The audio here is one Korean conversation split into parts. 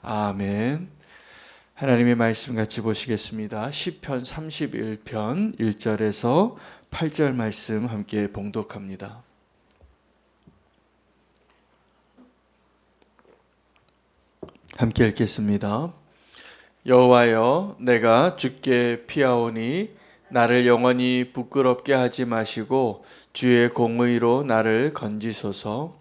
아멘. 하나님의 말씀 같이 보시겠습니다. 시편 31편 1절에서 8절 말씀 함께 봉독합니다. 함께 읽겠습니다. 여호와여, 내가 주께 피하오니 나를 영원히 부끄럽게 하지 마시고 주의 공의로 나를 건지소서.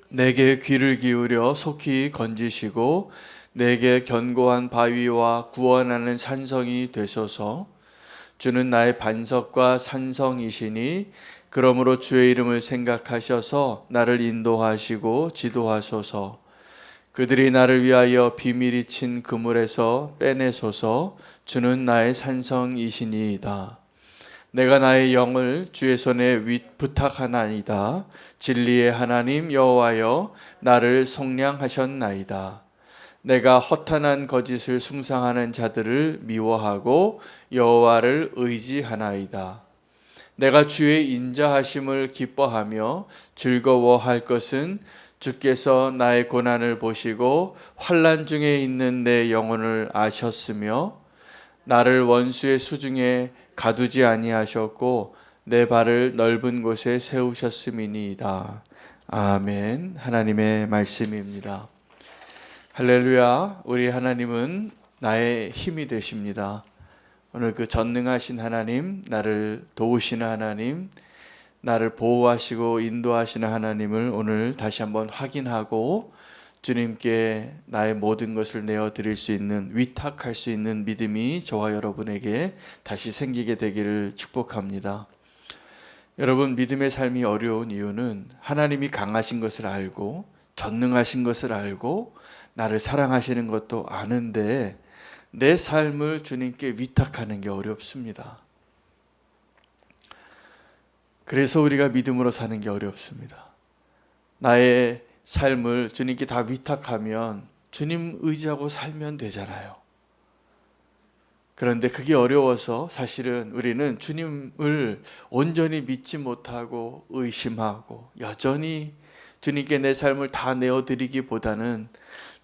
내게 귀를 기울여 속히 건지시고 내게 견고한 바위와 구원하는 산성이 되소서. 주는 나의 반석과 산성이시니 그러므로 주의 이름을 생각하셔서 나를 인도하시고 지도하소서. 그들이 나를 위하여 비밀이 친 그물에서 빼내소서. 주는 나의 산성이시니이다. 내가 나의 영을 주의 손에 부탁하나이다. 진리의 하나님 여호와여, 나를 속량하셨나이다. 내가 허탄한 거짓을 숭상하는 자들을 미워하고 여호와를 의지하나이다. 내가 주의 인자하심을 기뻐하며 즐거워할 것은 주께서 나의 고난을 보시고 환난 중에 있는 내 영혼을 아셨으며 나를 원수의 수중에 가두지 아니하셨고 내 발을 넓은 곳에 세우셨음이니이다. 아멘. 하나님의 말씀입니다. 할렐루야. 우리 하나님은 나의 힘이 되십니다. 오늘 그 전능하신 하나님, 나를 도우시는 하나님, 나를 보호하시고 인도하시는 하나님을 오늘 다시 한번 확인하고 주님께 나의 모든 것을 내어드릴 수 있는, 위탁할 수 있는 믿음이 저와 여러분에게 다시 생기게 되기를 축복합니다. 여러분, 믿음의 삶이 어려운 이유는 하나님이 강하신 것을 알고 전능하신 것을 알고 나를 사랑하시는 것도 아는데 내 삶을 주님께 위탁하는 게 어렵습니다. 그래서 우리가 믿음으로 사는 게 어렵습니다. 나의 삶을 주님께 다 위탁하면 주님 의지하고 살면 되잖아요. 그런데 그게 어려워서 사실은 우리는 주님을 온전히 믿지 못하고 의심하고 여전히 주님께 내 삶을 다 내어드리기보다는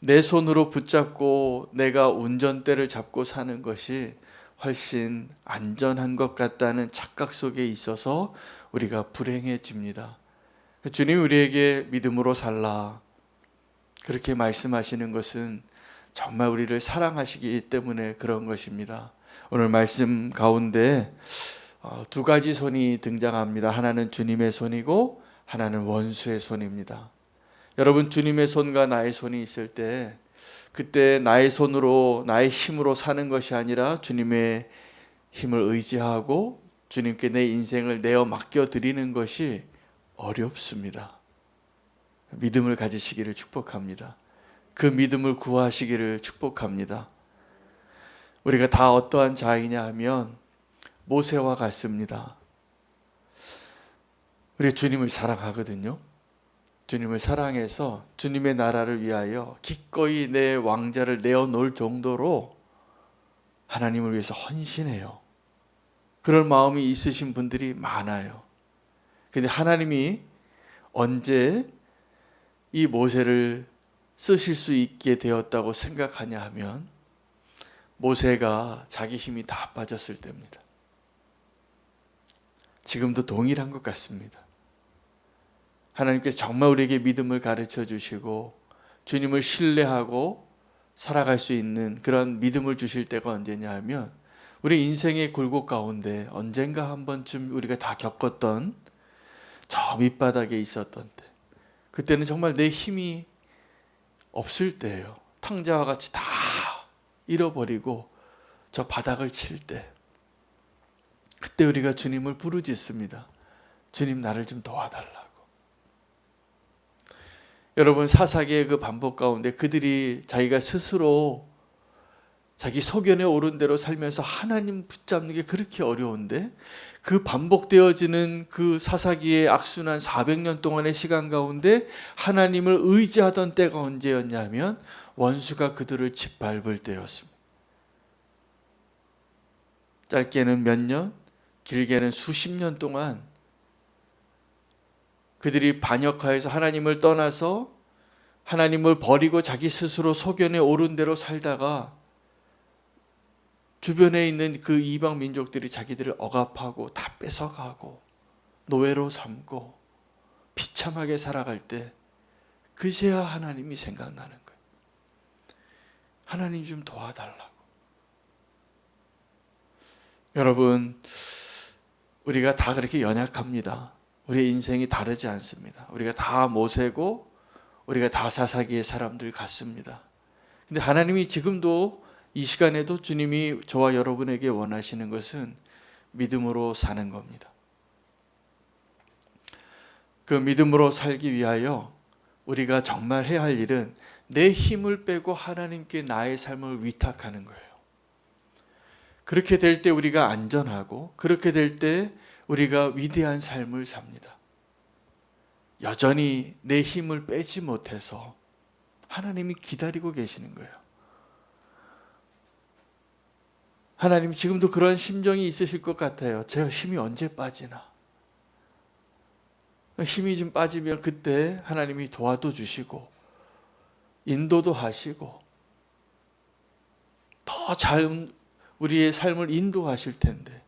내 손으로 붙잡고 내가 운전대를 잡고 사는 것이 훨씬 안전한 것 같다는 착각 속에 있어서 우리가 불행해집니다. 주님 우리에게 믿음으로 살라 그렇게 말씀하시는 것은 정말 우리를 사랑하시기 때문에 그런 것입니다. 오늘 말씀 가운데 두 가지 손이 등장합니다. 하나는 주님의 손이고 하나는 원수의 손입니다. 여러분, 주님의 손과 나의 손이 있을 때 그때 나의 손으로 나의 힘으로 사는 것이 아니라 주님의 힘을 의지하고 주님께 내 인생을 내어 맡겨드리는 것이 어렵습니다. 믿음을 가지시기를 축복합니다. 그 믿음을 구하시기를 축복합니다. 우리가 다 어떠한 자이냐 하면 모세와 같습니다. 우리 주님을 사랑하거든요. 주님을 사랑해서 주님의 나라를 위하여 기꺼이 내 왕자를 내어놓을 정도로 하나님을 위해서 헌신해요. 그럴 마음이 있으신 분들이 많아요. 근데 하나님이 언제 이 모세를 쓰실 수 있게 되었다고 생각하냐 하면 모세가 자기 힘이 다 빠졌을 때입니다. 지금도 동일한 것 같습니다. 하나님께서 정말 우리에게 믿음을 가르쳐 주시고 주님을 신뢰하고 살아갈 수 있는 그런 믿음을 주실 때가 언제냐 하면 우리 인생의 굴곡 가운데 언젠가 한 번쯤 우리가 다 겪었던 저 밑바닥에 있었던 때, 그때는 정말 내 힘이 없을 때예요. 탕자와 같이 다 잃어버리고 저 바닥을 칠 때, 그때 우리가 주님을 부르짖습니다. 주님, 나를 좀 도와달라고. 여러분, 사사기의 그 반복 가운데 그들이 자기가 스스로 자기 소견에 오른 대로 살면서 하나님 붙잡는 게 그렇게 어려운데 그 반복되어지는 그 사사기의 악순환 400년 동안의 시간 가운데 하나님을 의지하던 때가 언제였냐면 원수가 그들을 짓밟을 때였습니다. 짧게는 몇 년, 길게는 수십 년 동안 그들이 반역하여서 하나님을 떠나서 하나님을 버리고 자기 스스로 소견에 오른 대로 살다가 주변에 있는 그 이방 민족들이 자기들을 억압하고 다 뺏어가고 노예로 삼고 비참하게 살아갈 때 그제야 하나님이 생각나는 거예요. 하나님 좀 도와달라고. 여러분, 우리가 다 그렇게 연약합니다. 우리의 인생이 다르지 않습니다. 우리가 다 모세고 우리가 다 사사기의 사람들 같습니다. 근데 하나님이 지금도 이 시간에도 주님이 저와 여러분에게 원하시는 것은 믿음으로 사는 겁니다. 그 믿음으로 살기 위하여 우리가 정말 해야 할 일은 내 힘을 빼고 하나님께 나의 삶을 위탁하는 거예요. 그렇게 될 때 우리가 안전하고, 그렇게 될 때 우리가 위대한 삶을 삽니다. 여전히 내 힘을 빼지 못해서 하나님이 기다리고 계시는 거예요. 하나님 지금도 그런 심정이 있으실 것 같아요. 제 힘이 언제 빠지나. 힘이 좀 빠지면 그때 하나님이 도와도 주시고 인도도 하시고 더 잘 우리의 삶을 인도하실 텐데,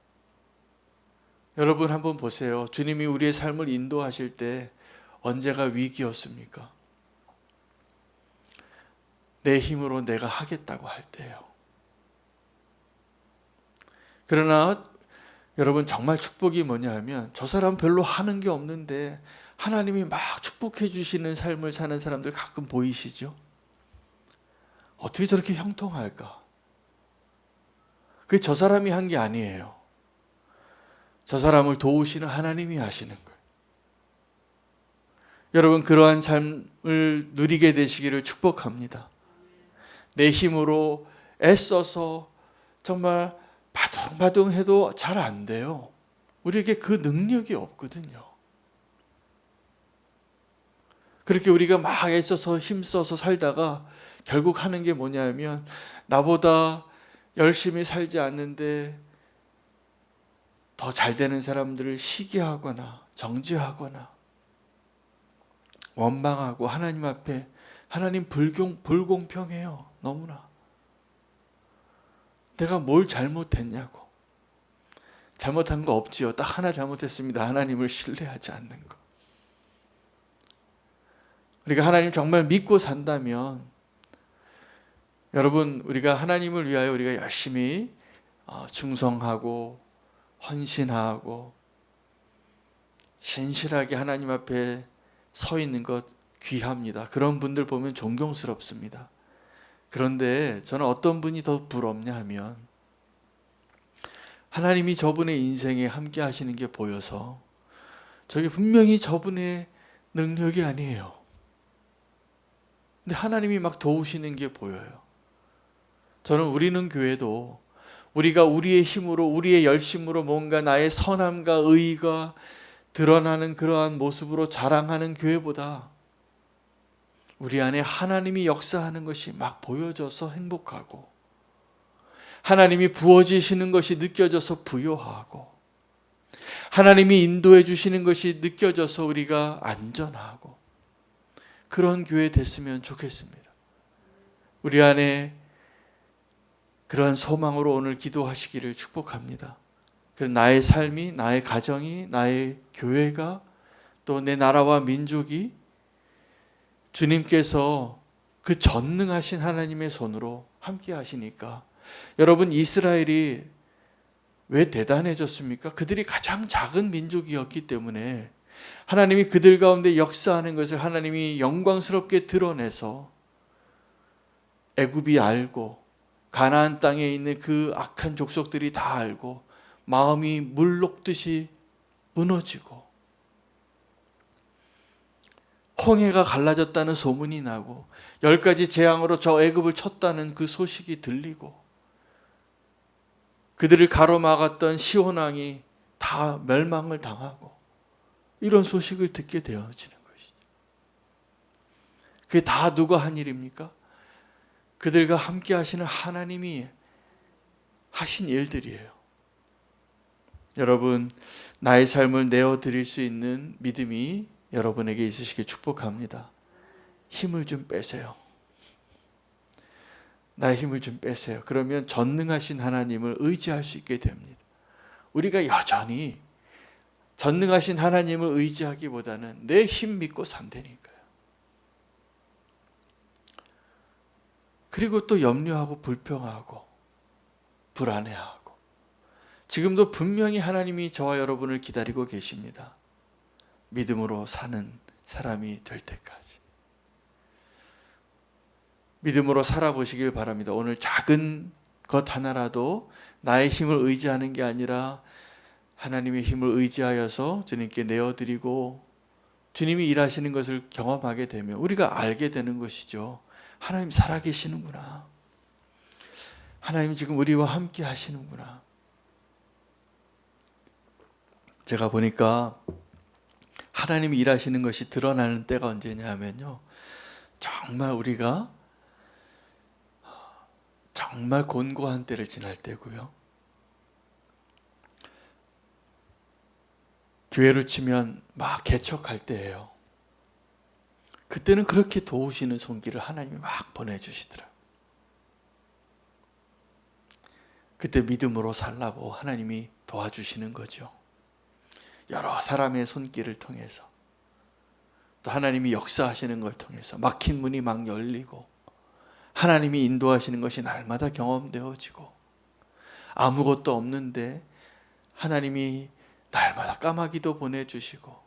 여러분 한번 보세요. 주님이 우리의 삶을 인도하실 때 언제가 위기였습니까? 내 힘으로 내가 하겠다고 할 때요. 그러나 여러분 정말 축복이 뭐냐 하면, 저 사람 별로 하는 게 없는데 하나님이 막 축복해 주시는 삶을 사는 사람들 가끔 보이시죠? 어떻게 저렇게 형통할까? 그게 저 사람이 한 게 아니에요. 저 사람을 도우시는 하나님이 하시는 거예요. 여러분 그러한 삶을 누리게 되시기를 축복합니다. 내 힘으로 애써서 정말 바둥바둥 해도 잘 안 돼요. 우리에게 그 능력이 없거든요. 그렇게 우리가 막 애써서 힘써서 살다가 결국 하는 게 뭐냐면, 나보다 열심히 살지 않는데 더 잘 되는 사람들을 시기하거나 정죄하거나 원망하고, 하나님 앞에 하나님 불공평해요. 너무나. 내가 뭘 잘못했냐고. 잘못한 거 없지요. 딱 하나 잘못했습니다. 하나님을 신뢰하지 않는 거. 우리가 하나님 정말 믿고 산다면, 여러분 우리가 하나님을 위하여 우리가 열심히 충성하고 헌신하고 신실하게 하나님 앞에 서 있는 것 귀합니다. 그런 분들 보면 존경스럽습니다. 그런데 저는 어떤 분이 더 부럽냐 하면, 하나님이 저분의 인생에 함께 하시는 게 보여서, 저게 분명히 저분의 능력이 아니에요. 근데 하나님이 막 도우시는 게 보여요. 저는 우리는 교회도 우리가 우리의 힘으로, 우리의 열심으로 뭔가 나의 선함과 의의가 드러나는 그러한 모습으로 자랑하는 교회보다 우리 안에 하나님이 역사하는 것이 막 보여져서 행복하고, 하나님이 부어지시는 것이 느껴져서 부요하고, 하나님이 인도해 주시는 것이 느껴져서 우리가 안전하고, 그런 교회 됐으면 좋겠습니다. 우리 안에 그런 소망으로 오늘 기도하시기를 축복합니다. 나의 삶이, 나의 가정이, 나의 교회가, 또 내 나라와 민족이 주님께서 그 전능하신 하나님의 손으로 함께 하시니까, 여러분 이스라엘이 왜 대단해졌습니까? 그들이 가장 작은 민족이었기 때문에 하나님이 그들 가운데 역사하는 것을 하나님이 영광스럽게 드러내서 애굽이 알고, 가나안 땅에 있는 그 악한 족속들이 다 알고 마음이 물 녹듯이 무너지고, 홍해가 갈라졌다는 소문이 나고 10가지 재앙으로 저 애굽을 쳤다는 그 소식이 들리고, 그들을 가로막았던 시혼 왕이 다 멸망을 당하고, 이런 소식을 듣게 되어지는 것이죠. 그게 다 누가 한 일입니까? 그들과 함께 하시는 하나님이 하신 일들이에요. 여러분, 나의 삶을 내어드릴 수 있는 믿음이 여러분에게 있으시길 축복합니다. 힘을 좀 빼세요. 나의 힘을 좀 빼세요. 그러면 전능하신 하나님을 의지할 수 있게 됩니다. 우리가 여전히 전능하신 하나님을 의지하기보다는 내 힘 믿고 산다니까요. 그리고 또 염려하고 불평하고 불안해하고, 지금도 분명히 하나님이 저와 여러분을 기다리고 계십니다. 믿음으로 사는 사람이 될 때까지. 믿음으로 살아보시길 바랍니다. 오늘 작은 것 하나라도 나의 힘을 의지하는 게 아니라 하나님의 힘을 의지하여서 주님께 내어드리고 주님이 일하시는 것을 경험하게 되면 우리가 알게 되는 것이죠. 하나님 살아계시는구나. 하나님 지금 우리와 함께 하시는구나. 제가 보니까 하나님이 일하시는 것이 드러나는 때가 언제냐 하면요, 정말 우리가 정말 곤고한 때를 지날 때고요, 교회로 치면 막 개척할 때예요. 그때는 그렇게 도우시는 손길을 하나님이 막 보내주시더라고요. 그때 믿음으로 살라고 하나님이 도와주시는 거죠. 여러 사람의 손길을 통해서, 또 하나님이 역사하시는 걸 통해서 막힌 문이 막 열리고 하나님이 인도하시는 것이 날마다 경험되어지고, 아무것도 없는데 하나님이 날마다 까마귀도 보내주시고,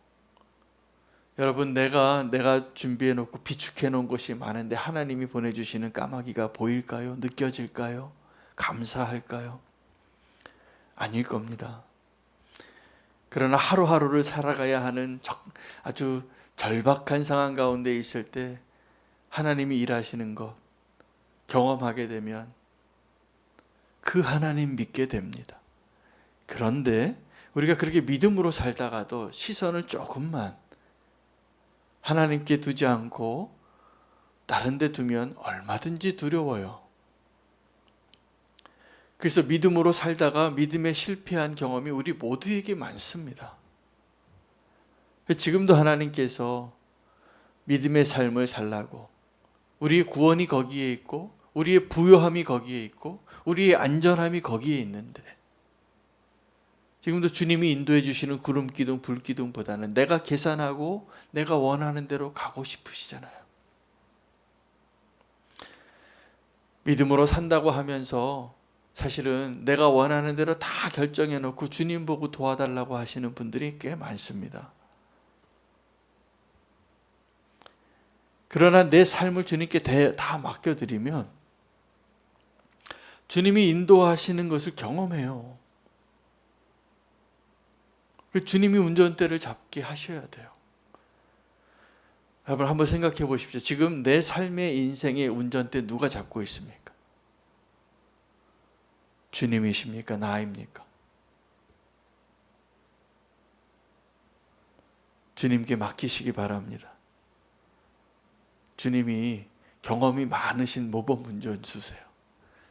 여러분 내가 준비해 놓고 비축해 놓은 것이 많은데 하나님이 보내주시는 까마귀가 보일까요? 느껴질까요? 감사할까요? 아닐 겁니다. 그러나 하루하루를 살아가야 하는 아주 절박한 상황 가운데 있을 때 하나님이 일하시는 것 경험하게 되면 그 하나님 믿게 됩니다. 그런데 우리가 그렇게 믿음으로 살다가도 시선을 조금만 하나님께 두지 않고 다른 데 두면 얼마든지 두려워요. 그래서 믿음으로 살다가 믿음에 실패한 경험이 우리 모두에게 많습니다. 지금도 하나님께서 믿음의 삶을 살라고, 우리의 구원이 거기에 있고 우리의 부요함이 거기에 있고 우리의 안전함이 거기에 있는데, 지금도 주님이 인도해 주시는 구름 기둥 불 기둥보다는 내가 계산하고 내가 원하는 대로 가고 싶으시잖아요. 믿음으로 산다고 하면서 사실은 내가 원하는 대로 다 결정해 놓고 주님 보고 도와달라고 하시는 분들이 꽤 많습니다. 그러나 내 삶을 주님께 다 맡겨드리면 주님이 인도하시는 것을 경험해요. 주님이 운전대를 잡게 하셔야 돼요. 여러분 한번 생각해 보십시오. 지금 내 삶의 인생의 운전대 누가 잡고 있습니까? 주님이십니까? 나입니까? 주님께 맡기시기 바랍니다. 주님이 경험이 많으신 모범 운전수세요.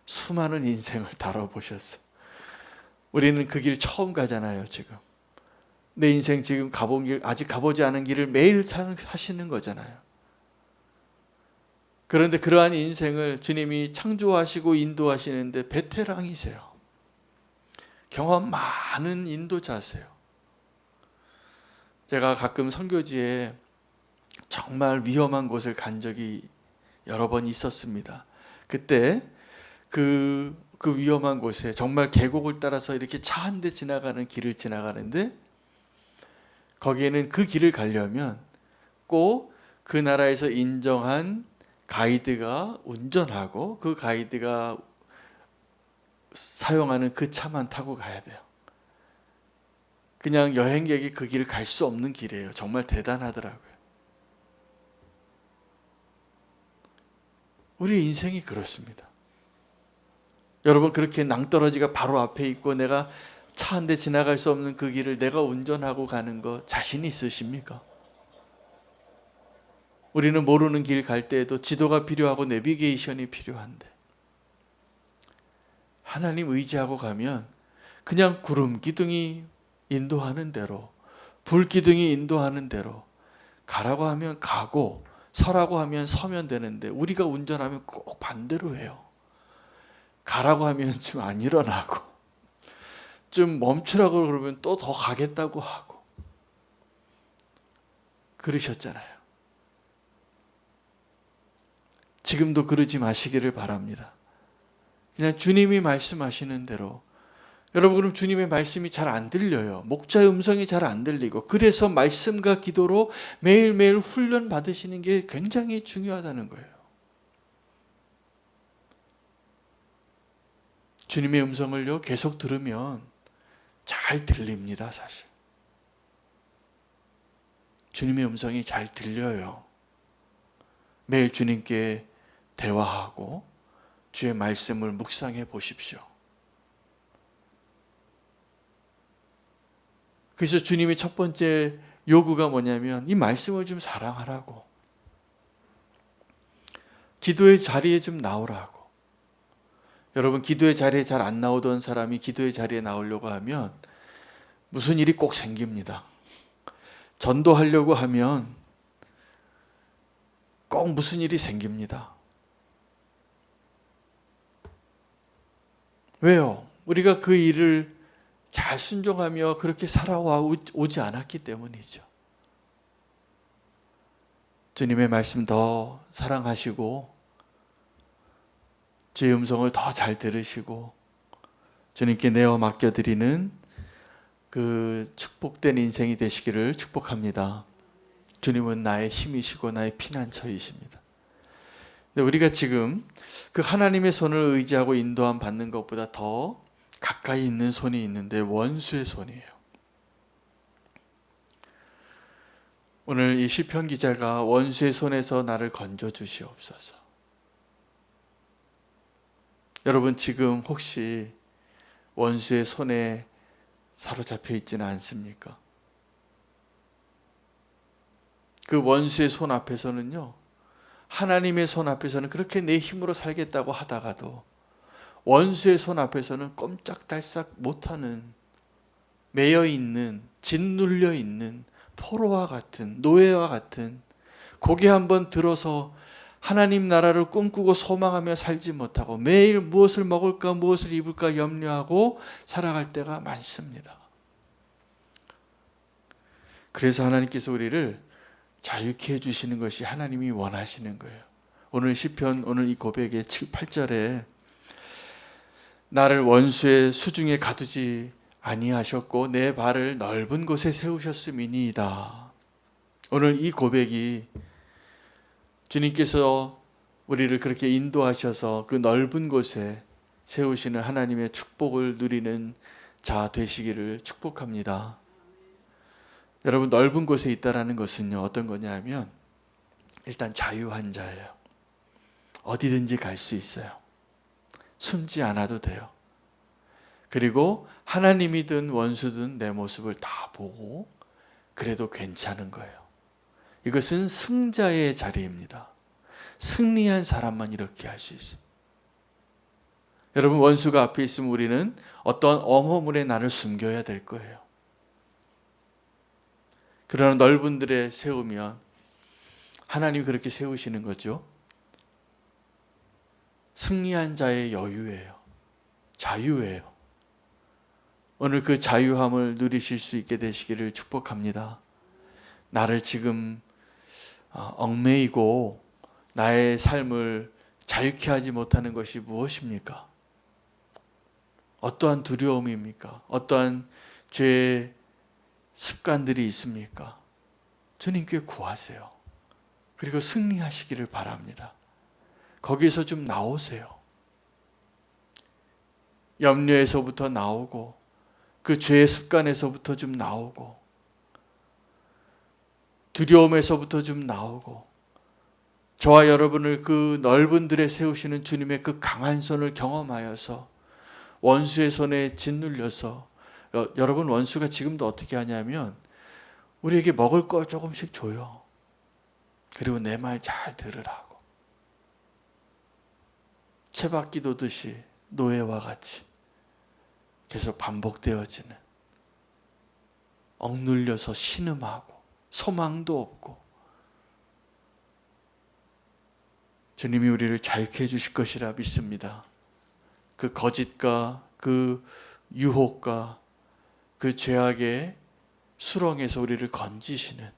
수많은 인생을 다뤄보셨어요. 우리는 그 길 처음 가잖아요. 지금 내 인생 지금 가본 길, 아직 가보지 않은 길을 매일 하시는 거잖아요. 그런데 그러한 인생을 주님이 창조하시고 인도하시는데 베테랑이세요. 경험 많은 인도자세요. 제가 가끔 선교지에 정말 위험한 곳을 간 적이 여러 번 있었습니다. 그때 그 위험한 곳에 정말 계곡을 따라서 이렇게 차 한 대 지나가는 길을 지나가는데, 거기에는 그 길을 가려면 꼭 그 나라에서 인정한 가이드가 운전하고 그 가이드가 사용하는 그 차만 타고 가야 돼요. 그냥 여행객이 그 길을 갈 수 없는 길이에요. 정말 대단하더라고요. 우리 인생이 그렇습니다. 여러분 그렇게 낭떠러지가 바로 앞에 있고 내가 차 한 대 지나갈 수 없는 그 길을 내가 운전하고 가는 거 자신 있으십니까? 우리는 모르는 길 갈 때에도 지도가 필요하고 내비게이션이 필요한데, 하나님 의지하고 가면 그냥 구름 기둥이 인도하는 대로, 불 기둥이 인도하는 대로 가라고 하면 가고, 서라고 하면 서면 되는데 우리가 운전하면 꼭 반대로 해요. 가라고 하면 좀 안 일어나고, 좀 멈추라고 그러면 또 더 가겠다고 하고 그러셨잖아요. 지금도 그러지 마시기를 바랍니다. 그냥 주님이 말씀하시는 대로. 여러분, 그럼 주님의 말씀이 잘 안 들려요. 목자의 음성이 잘 안 들리고, 그래서 말씀과 기도로 매일매일 훈련 받으시는 게 굉장히 중요하다는 거예요. 주님의 음성을요 계속 들으면 잘 들립니다. 사실 주님의 음성이 잘 들려요. 매일 주님께 대화하고 주의 말씀을 묵상해 보십시오. 그래서 주님의 첫 번째 요구가 뭐냐면 이 말씀을 좀 사랑하라고, 기도의 자리에 좀 나오라고. 여러분, 기도의 자리에 잘 안 나오던 사람이 기도의 자리에 나오려고 하면 무슨 일이 꼭 생깁니다. 전도하려고 하면 꼭 무슨 일이 생깁니다. 왜요? 우리가 그 일을 잘 순종하며 그렇게 살아와 오지 않았기 때문이죠. 주님의 말씀 더 사랑하시고 주의 음성을 더 잘 들으시고 주님께 내어 맡겨드리는 그 축복된 인생이 되시기를 축복합니다. 주님은 나의 힘이시고 나의 피난처이십니다. 근데 우리가 지금 그 하나님의 손을 의지하고 인도함 받는 것보다 더 가까이 있는 손이 있는데 원수의 손이에요. 오늘 이 시편 기자가 원수의 손에서 나를 건져 주시옵소서. 여러분, 지금 혹시 원수의 손에 사로잡혀 있지는 않습니까? 그 원수의 손 앞에서는요, 하나님의 손 앞에서는 그렇게 내 힘으로 살겠다고 하다가도 원수의 손 앞에서는 꼼짝달싹 못하는, 매여 있는, 짓눌려 있는 포로와 같은, 노예와 같은, 고개 한번 들어서 하나님 나라를 꿈꾸고 소망하며 살지 못하고 매일 무엇을 먹을까 무엇을 입을까 염려하고 살아갈 때가 많습니다. 그래서 하나님께서 우리를 자유케 해주시는 것이 하나님이 원하시는 거예요. 오늘 시편, 오늘 이 고백의 7, 8절에 나를 원수의 수중에 가두지 아니하셨고 내 발을 넓은 곳에 세우셨음이니이다. 오늘 이 고백이 주님께서 우리를 그렇게 인도하셔서 그 넓은 곳에 세우시는 하나님의 축복을 누리는 자 되시기를 축복합니다. 여러분, 넓은 곳에 있다라는 것은요, 어떤 거냐면 일단 자유한 자예요. 어디든지 갈 수 있어요. 숨지 않아도 돼요. 그리고 하나님이든 원수든 내 모습을 다 보고 그래도 괜찮은 거예요. 이것은 승자의 자리입니다. 승리한 사람만 이렇게 할 수 있습니다. 여러분, 원수가 앞에 있으면 우리는 어떤 엄허물에 나를 숨겨야 될 거예요. 그러나 넓은 들에 세우면 하나님이 그렇게 세우시는 거죠. 승리한 자의 여유예요. 자유예요. 오늘 그 자유함을 누리실 수 있게 되시기를 축복합니다. 나를 지금 얽매이고 나의 삶을 자유케 하지 못하는 것이 무엇입니까? 어떠한 두려움입니까? 어떠한 죄의 습관들이 있습니까? 주님께 구하세요. 그리고 승리하시기를 바랍니다. 거기에서 좀 나오세요. 염려에서부터 나오고 그 죄의 습관에서부터 좀 나오고 두려움에서부터 좀 나오고 저와 여러분을 그 넓은 들에 세우시는 주님의 그 강한 손을 경험하여서 원수의 손에 짓눌려서 여러분, 원수가 지금도 어떻게 하냐면 우리에게 먹을 걸 조금씩 줘요. 그리고 내 말 잘 들으라고. 채받기 도듯이 노예와 같이 계속 반복되어지는, 억눌려서 신음하고 소망도 없고 주님이 우리를 자유케 해주실 것이라 믿습니다. 그 거짓과 그 유혹과 그 죄악의 수렁에서 우리를 건지시는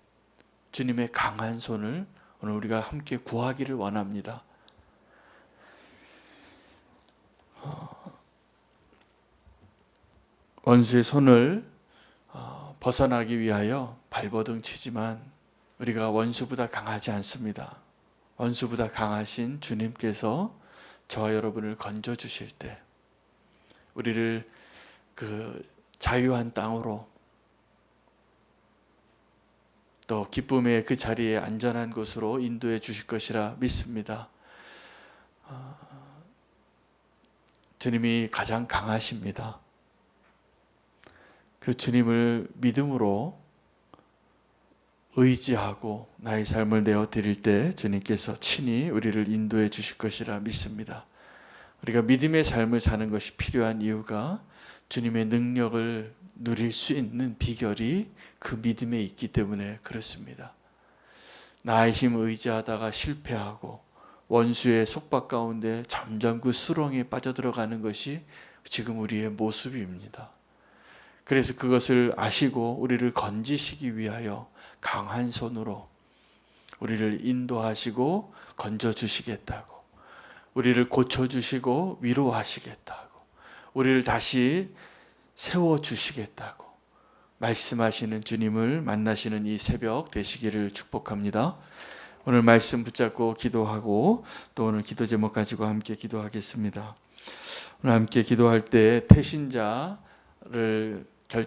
주님의 강한 손을 오늘 우리가 함께 구하기를 원합니다. 원수의 손을 벗어나기 위하여 발버둥 치지만 우리가 원수보다 강하지 않습니다. 원수보다 강하신 주님께서 저와 여러분을 건져 주실 때 우리를 그 자유한 땅으로 또 기쁨의 그 자리에 안전한 곳으로 인도해 주실 것이라 믿습니다. 주님이 가장 강하십니다. 그 주님을 믿음으로 의지하고 나의 삶을 내어 드릴 때 주님께서 친히 우리를 인도해 주실 것이라 믿습니다. 우리가 믿음의 삶을 사는 것이 필요한 이유가 주님의 능력을 누릴 수 있는 비결이 그 믿음에 있기 때문에 그렇습니다. 나의 힘 의지하다가 실패하고 원수의 속박 가운데 점점 그 수렁에 빠져들어가는 것이 지금 우리의 모습입니다. 그래서 그것을 아시고 우리를 건지시기 위하여 강한 손으로 우리를 인도하시고 건져주시겠다고, 우리를 고쳐주시고 위로하시겠다고, 우리를 다시 세워주시겠다고 말씀하시는 주님을 만나시는 이 새벽 되시기를 축복합니다. 오늘 말씀 붙잡고 기도하고 또 오늘 기도 제목 가지고 함께 기도하겠습니다. 오늘 함께 기도할 때 태신자를 결정